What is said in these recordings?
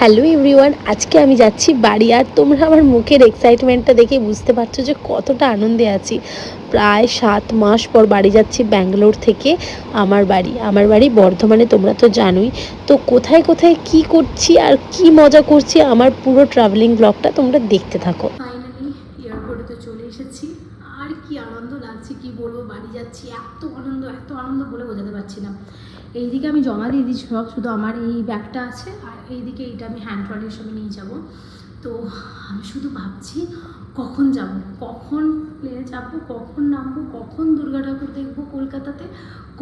Hello everyone, আজকে আমি যাচ্ছি বাড়ি। আর তোমরা আমার মুখের এক্সাইটমেন্টটা দেখে বুঝতে পারছো যে কতটা আনন্দে আছি। প্রায় 7 মাস পর বাড়ি যাচ্ছি ব্যাঙ্গালোর থেকে। আমার বাড়ি বর্ধমানে, তোমরা তো জানোই। তো কোথায় কোথায় কি করছি আর কি মজা করছি, আমার পুরো ট্রাভেলিং ব্লগটা তোমরা দেখতে থাকো। ফাইনালি এয়ারপোর্টে তো চলে এসেছি। আর কি আনন্দ লাগছে, কি বলবো, বাড়ি যাচ্ছি। এত আনন্দ বলে বোঝাতে পারছি না। এইদিকে আমি জমা দিয়ে দিচ্ছি সব, শুধু আমার এই ব্যাগটা আছে, আর এইদিকে এইটা আমি হ্যান্ড ট্রলি হিসেবে নিয়ে যাব। তো আমি শুধু ভাবছি কখন যাব, কখন প্লেনে চাপবো, কখন নামবো, কখন দুর্গা ঠাকুর দেখবো কলকাতাতে,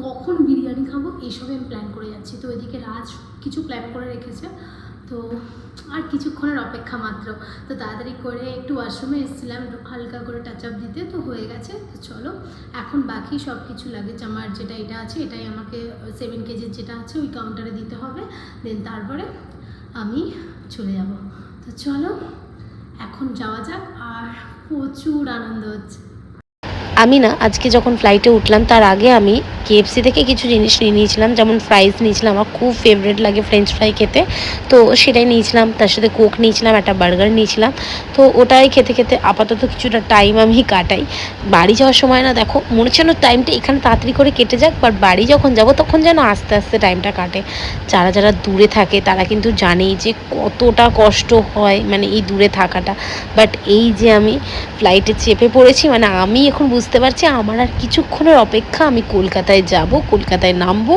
কখন বিরিয়ানি খাবো, এইসবে আমি প্ল্যান করে যাচ্ছি। তো এদিকে রাজ কিছু প্ল্যান করে রেখেছে। তো আর কিছুক্ষণের অপেক্ষা মাত্র। তো তাড়াতাড়ি করে একটু ওয়াশরুমে এসেছিলাম, একটু হালকা করে টাচ আপ দিতে, তো হয়ে গেছে। তো চলো এখন বাকি সব কিছু লাগেজ আমার যেটা এটা আছে, এটাই আমাকে 7 কেজির যেটা আছে ওই কাউন্টারে দিতে হবে। দেন তারপরে আমি চলে যাব। তো চলো এখন যাওয়া যাক। আর প্রচুর আনন্দ হচ্ছে। আমি না আজকে যখন ফ্লাইটে উঠলাম তার আগে আমি কেএফসি থেকে কিছু জিনিস নিয়ে নিয়েছিলাম, যেমন ফ্রাইজ নিয়েছিলাম, আমার খুব ফেভারিট লাগে ফ্রেঞ্চ ফ্রাই খেতে। তো সেটাই নিয়েছিলাম, তার সাথে কোক নিয়েছিলাম, একটা বার্গার নিয়েছিলাম। তো ওটাই খেতে খেতে আপাতত কিছুটা টাইম আমি কাটাই। বাড়ি যাওয়ার সময় না দেখো মনে হচ্ছে না টাইমটা এখানে তাড়াতাড়ি করে কেটে যাক, বাট বাড়ি যখন যাব তখন যেন আস্তে আস্তে টাইমটা কাটে। যারা যারা দূরে থাকে তারা কিন্তু জানেই যে কতটা কষ্ট হয় মানে এই দূরে থাকাটা। বাট এই যে আমি ফ্লাইটে চেপে পড়েছি, মানে আমি এখন বুঝতে পারছি আমার আর কিছুক্ষণের অপেক্ষা, আমি কলকাতায় যাব, কলকাতায় নামবো,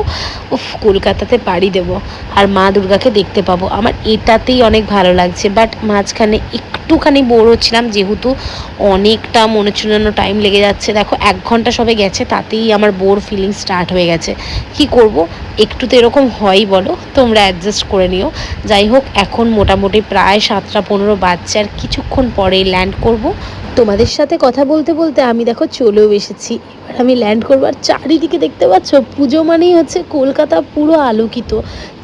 কলকাতাতে পাড়ি দেব আর মা দুর্গাকে দেখতে পাবো। আমার এটাতেই অনেক ভালো লাগছে। বাট মাঝখানে একটুখানি বোর হচ্ছিলাম, যেহেতু অনেকটা মনে হচ্ছিল টাইম লেগে যাচ্ছে। দেখো 1 ঘন্টা সবে গেছে, তাতেই আমার বোর ফিলিং স্টার্ট হয়ে গেছে। কি করব, একটু তো এরকম হয়ই, বলো, তোমরা অ্যাডজাস্ট করে নিও। যাই হোক, এখন মোটামুটি প্রায় 7টা 15 বাজছে, আর কিছুক্ষণ পরেই ল্যান্ড করব। তোমাদের সাথে কথা বলতে বলতে আমি দেখো চলেও এসেছি। এবার আমি ল্যান্ড করবো, আর চারিদিকে দেখতে পাচ্ছ পুজো মানেই হচ্ছে কলকাতা পুরো আলোকিত,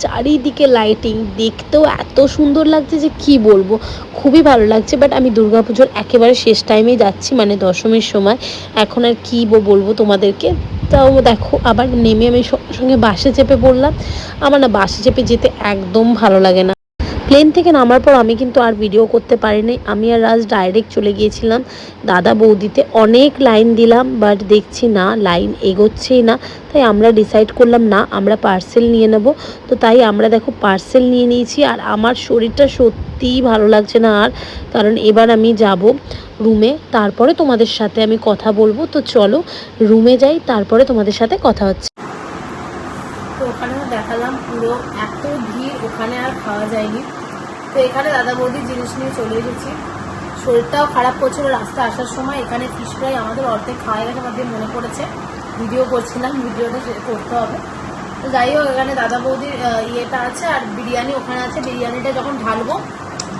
চারিদিকে লাইটিং, দেখতেও এত সুন্দর লাগছে যে কি বলবো, খুবই ভালো লাগছে। বাট আমি দুর্গাপুজোর একেবারে শেষ টাইমেই যাচ্ছি, মানে দশমীর সময়। এখন আর কী বলবো তোমাদেরকে। তাও দেখো আবার নেমে আমি সঙ্গে বাসে চেপে পড়লাম। আমার না বাসে চেপে যেতে একদম ভালো লাগে না। প্লেন থেকে নামার পর আমি কিন্তু আর ভিডিও করতে পারিনি। আমি আর রাজ ডাইরেক্ট চলে গিয়েছিলাম দাদা বৌদিতে। অনেক লাইন দিলাম, বাট দেখছি না লাইন এগোচ্ছেই না। তাই আমরা ডিসাইড করলাম না, আমরা পার্সেল নিয়ে নেব। তো তাই আমরা দেখো পার্সেল নিয়ে নিয়েছি। আর আমার শরীরটা সত্যিই ভালো লাগছে না আর, কারণ এবার আমি যাব রুমে, তারপরে তোমাদের সাথে আমি কথা বলবো। তো চলো রুমে যাই, তারপরে তোমাদের সাথে কথা হচ্ছে। তো ওখানেও দেখালাম পুরো এত ভিড়, ওখানে আর খাওয়া যায়নি। তো এখানে দাদা বৌদির জিনিস নিয়ে চলে এসেছি। শরীরটাও খারাপ করছিল রাস্তা আসার সময়। এখানে ফিশ ফ্রাই আমাদের অর্ধেক খাওয়া গেছে, আমাদের মনে পড়েছে ভিডিও করছিলাম, ভিডিওটা করতে হবে। তো যাই হোক, এখানে দাদা বৌদির ইয়েটা আছে, আর বিরিয়ানি ওখানে আছে। বিরিয়ানিটা যখন ঢালবো,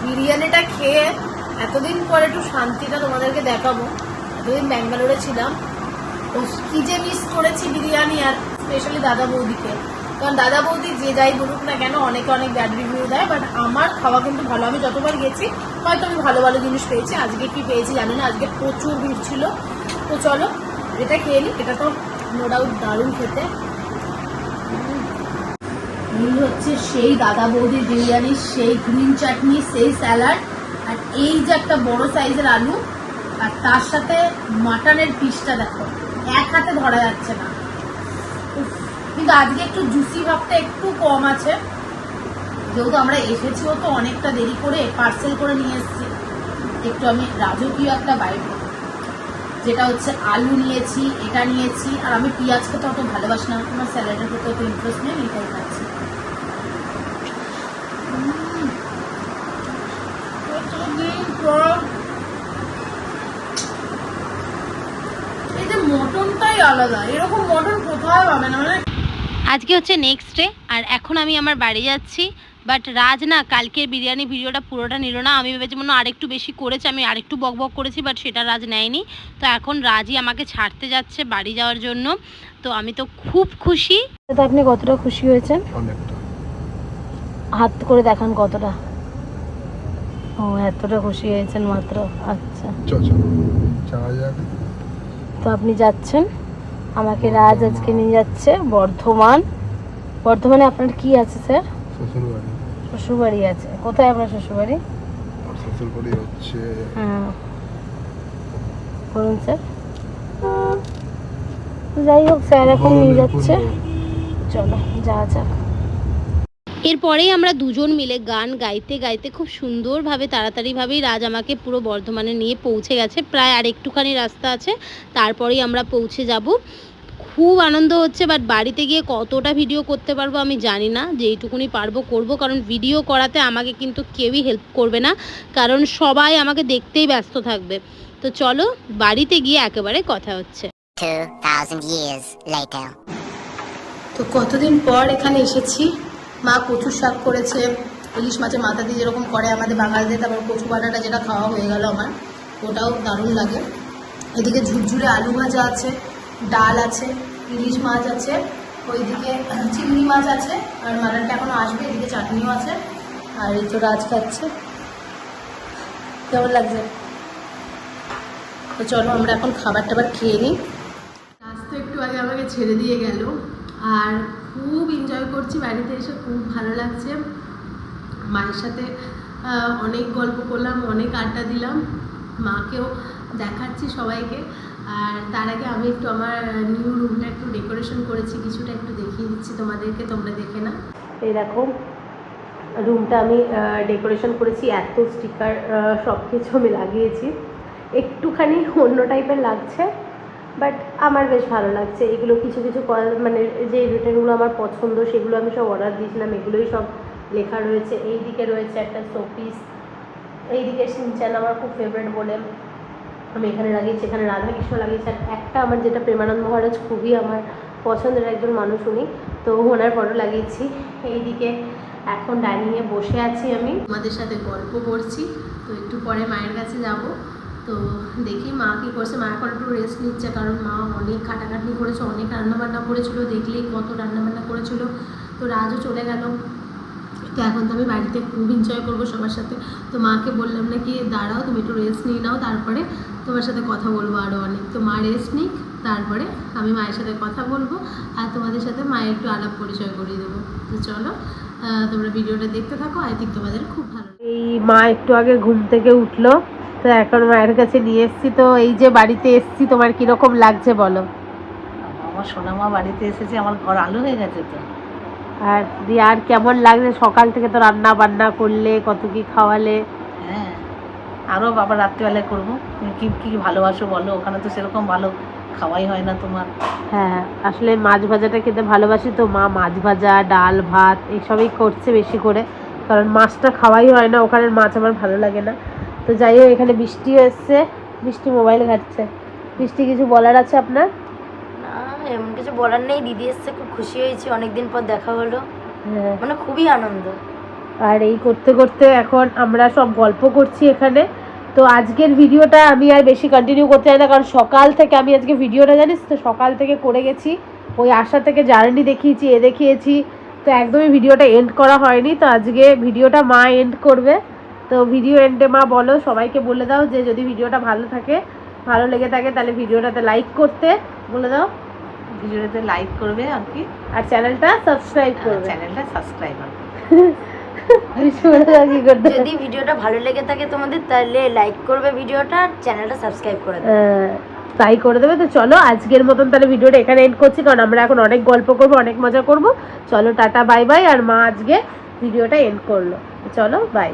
বিরিয়ানিটা খেয়ে এতদিন পরে একটু শান্তিটা তোমাদেরকে দেখাবো। এতদিন ব্যাঙ্গালোরে ছিলাম, তো কী যে মিস করেছি বিরিয়ানি, আর স্পেশালি দাদা বৌদিকে। কারণ দাদা বৌদি যে যাই বলুক না কেন, অনেকে অনেক ব্যাড রিভিউ দেয়, বাট আমার খাওয়া কিন্তু ভালো। আমি যতবার গেছি হয়তো আমি ভালো ভালো জিনিস পেয়েছি, আজকে কি পেয়েছি জানি না। আজকে প্রচুর ভিড় ছিল। তো চলো এটা খেয়ে নিই। এটা তো নো ডাউট দারুণ খেতে। এই হচ্ছে সেই দাদা বৌদির বিরিয়ানি, সেই গ্রিন চাটনি, সেই স্যালাড, আর এই যে একটা বড় সাইজের আলু, আর তার সাথে মাটনের পিসটা দেখো, এক হাতে ধরা যাচ্ছে না। কিন্তু আজকে একটু জুসি ভাবটা একটু কম আছে, যেহেতু আমরা এসেছিও তো অনেকটা দেরি করে, পার্সেল করে নিয়ে এসেছি। একটু আমি রাজকীয় একটা বাইট, যেটা হচ্ছে আলু নিয়েছি, এটা নিয়েছি। আর আমি পেঁয়াজ খেতে অত ভালোবাসি না, আমার স্যালাডের খেতে অত ইন্টারেস্ট নেই, এটাই খাচ্ছি। এই যে মটনটাই আলাদা, এরকম মটন কোথাও পাবে না। মানে আজকে হচ্ছে নেক্সট ডে, আর এখন আমি আমার বাড়ি যাচ্ছি। বাট রাজ না কালকের বিরিয়ানি ভিডিওটা পুরোটা নিল না। আমি ভেবেছি মনে আরেকটু বেশি করেছে, আমি আরেকটু বক বক করেছি, বাট সেটা রাজ নেয়নি। তো এখন রাজই আমাকে ছাড়তে যাচ্ছে বাড়ি যাওয়ার জন্য। তো আমি তো খুব খুশি। তো আপনি কতটা খুশি হয়েছেন? অনেকটা। হাত করে দেখান কতটা। ও এতটা খুশি হয়েছেন মাত্র, আচ্ছা। তো আপনি যাচ্ছেন, আমাকে রাজ আজকে নিয়ে যাচ্ছে বর্ধমান। বর্ধমানে আপনার কি আছে স্যার? শ্বশুরবাড়ি আছে। কোথায় আপনার শ্বশুরবাড়ি? আর শ্বশুরবাড়ি হচ্ছে হ্যাঁ বলুন স্যার। যাই হোক স্যার এখন নিয়ে যাচ্ছে, চলো যাওয়া যাক। এরপরেই আমরা দুজন মিলে গান গাইতে গাইতে খুব সুন্দরভাবে তাড়াতাড়িভাবেই রাজ আমাকে পুরো বর্ধমানে নিয়ে পৌঁছে গেছে। প্রায় আর একটুখানি রাস্তা আছে, তারপরেই আমরা পৌঁছে যাব। খুব আনন্দ হচ্ছে, বাট বাড়িতে গিয়ে কতটা ভিডিও করতে পারবো আমি জানি না, যেইটুকুনি পারবো করব, কারণ ভিডিও করাতে আমাকে কিন্তু কেউই হেল্প করবে না, কারণ সবাই আমাকে দেখতেই ব্যস্ত থাকবে। তো চলো বাড়িতে গিয়ে একেবারে কথা হচ্ছে। 2000 years later. তো কতদিন পর এখানে এসেছি। মা কচু শাক করেছে, ইলিশ মাছের মাথা দিয়ে যেরকম করে আমাদের বাঙালিদের, তারপর কচু বাটাটা যেটা খাওয়া হয়ে গেল আমার, ওটাও দারুণ লাগে। এদিকে ঝুরঝুরে আলু ভাজা আছে, ডাল আছে, ইলিশ মাছ আছে, ওইদিকে চিংড়ি মাছ আছে, আর মাটনটা এখনও আসবে, এদিকে চাটনিও আছে, আর এই তো রাজ খাচ্ছে। কেমন লাগছে? তো চলো আমরা এখন খাবার টাবার খেয়ে নিই। রাজ তো একটু আগে আমাকে ছেড়ে দিয়ে গেল, আর খুব এনজয় করছি বাড়িতে এসে, খুব ভালো লাগছে। মায়ের সাথে অনেক গল্প করলাম, অনেক আড্ডা দিলাম, মাকেও দেখাচ্ছি সবাইকে। আর তার আগে আমি একটু আমার নিউ রুমটা একটু ডেকোরেশন করেছি, কিছুটা একটু দেখিয়ে দিচ্ছি তোমাদেরকে, তোমরা দেখে না। এই দেখো রুমটা আমি ডেকোরেশন করেছি, এত স্টিকার সব কিছু আমি লাগিয়েছি, একটুখানি অন্য টাইপের লাগছে, বাট আমার বেশ ভালো লাগছে। এগুলো কিছু কিছু মানে যে রিটার্নগুলো আমার পছন্দ সেগুলো আমি সব অর্ডার দিয়েছিলাম, এগুলোই সব লেখা রয়েছে। এই দিকে রয়েছে একটা শোপিস, এই দিকে সিনচ্যান আমার খুব ফেভারিট বলে আমি এখানে লাগিয়েছি, এখানে রাধাকৃষ্ণ লাগিয়েছি, আর একটা আমার যেটা প্রেমানন্দ মহারাজ, খুবই আমার পছন্দের একজন মানুষ উনি, তো ওনার ফটো লাগিয়েছি। এইদিকে এখন ডাইনিংয়ে বসে আছি, আমি আমাদের সাথে গল্প করছি। তো একটু পরে মায়ের কাছে যাব, তো দেখি মা কী করছে। মা এখন একটু রেস্ট নিচ্ছে, কারণ মা অনেক খাটাখাটনি করেছে, অনেক রান্নাবান্না করেছিল, দেখলেই কত রান্নাবান্না করেছিল। তো রাজও চলে গেল, তো এখন তো আমি বাড়িতে খুব এনজয় করবো সবার সাথে। তো মাকে বললাম না কি দাঁড়াও তুমি একটু রেস্ট নিয়ে নাও, তারপরে তোমার সাথে কথা বলবো আরও অনেক। তো মা রেস্ট নিক, তারপরে আমি মায়ের সাথে কথা বলবো, আর তোমাদের সাথে মায়ের একটু আলাপ পরিচয় করিয়ে দেবো। তো চলো তোমরা ভিডিওটা দেখতে থাকো, আই থিঙ্ক তোমাদের খুব ভালো। এই মা একটু আগে ঘুম থেকে উঠলো, তো এখন মায়ের কাছে নিয়ে এসছি। তো এই যে বাড়িতে এসছি, তোমার কীরকম লাগছে বলো? আমার সোনামা বাড়িতে এসেছে, আমার ঘর আলো হয়ে গেছে। তো আর দিয়ে আর কেমন লাগছে? সকাল থেকে তো রান্না বান্না করলে, কত কি খাওয়ালে। হ্যাঁ, আরও বাবা রাত্রিবেলায় করবো। তুমি কী কী ভালোবাসো বলো, ওখানে তো সেরকম ভালো খাওয়াই হয় না তোমার। হ্যাঁ, আসলে মাছ ভাজাটা খেতে ভালোবাসি, তো মা মাছ ভাজা, ডাল, ভাত এইসবই করছে বেশি করে, কারণ মাছটা খাওয়াই হয় না, ওখানের মাছ আমার ভালো লাগে না। তো যাই হোক, এখানে বৃষ্টিও এসছে, বৃষ্টি মোবাইল ঘাটছে। বৃষ্টি কিছু বলার আছে আপনার? না, এমন কিছু বলার নেই। দিদি এসছে, খুব খুশি হয়েছি, অনেকদিন পর দেখা হলো, হ্যাঁ, মানে খুবই আনন্দ। আর এই করতে করতে এখন আমরা সব গল্প করছি এখানে। তো আজকের ভিডিওটা আমি আর বেশি কন্টিনিউ করতে চাই না, কারণ সকাল থেকে আমি আজকে ভিডিওটা জানিস তো সকাল থেকে করে গেছি, ওই আসা থেকে জার্নি দেখিয়েছি, এ দেখিয়েছি, তো একদমই ভিডিওটা এন্ড করা হয়নি। তো আজকে ভিডিওটা মা এন্ড করবে। তো ভিডিও এন্ডে মা বলো, সবাইকে বলে দাও যে যদি ভিডিওটা ভালো লেগে থাকে তাহলে ভিডিওটাতে লাইক করতে বলে দাও, ভিডিওতে লাইক করবে আর কি, আর চ্যানেলটা সাবস্ক্রাইব করবে। চ্যানেলটা সাবস্ক্রাইব যদি ভিডিওটা ভালো লেগে থাকে তোমাদের, তাহলে লাইক করবে ভিডিওটা, আর চ্যানেলটা সাবস্ক্রাইব করে দেবে। তাই করে দেবে। তো চলো আজকের মতন তাহলে ভিডিওটা এখানে এন্ড করছি, কারণ আমরা এখন অনেক গল্প করবো, অনেক মজা করবো। চলো টাটা বাই বাই। আর মা আজকে ভিডিওটা এন্ড করলো, চলো বাই।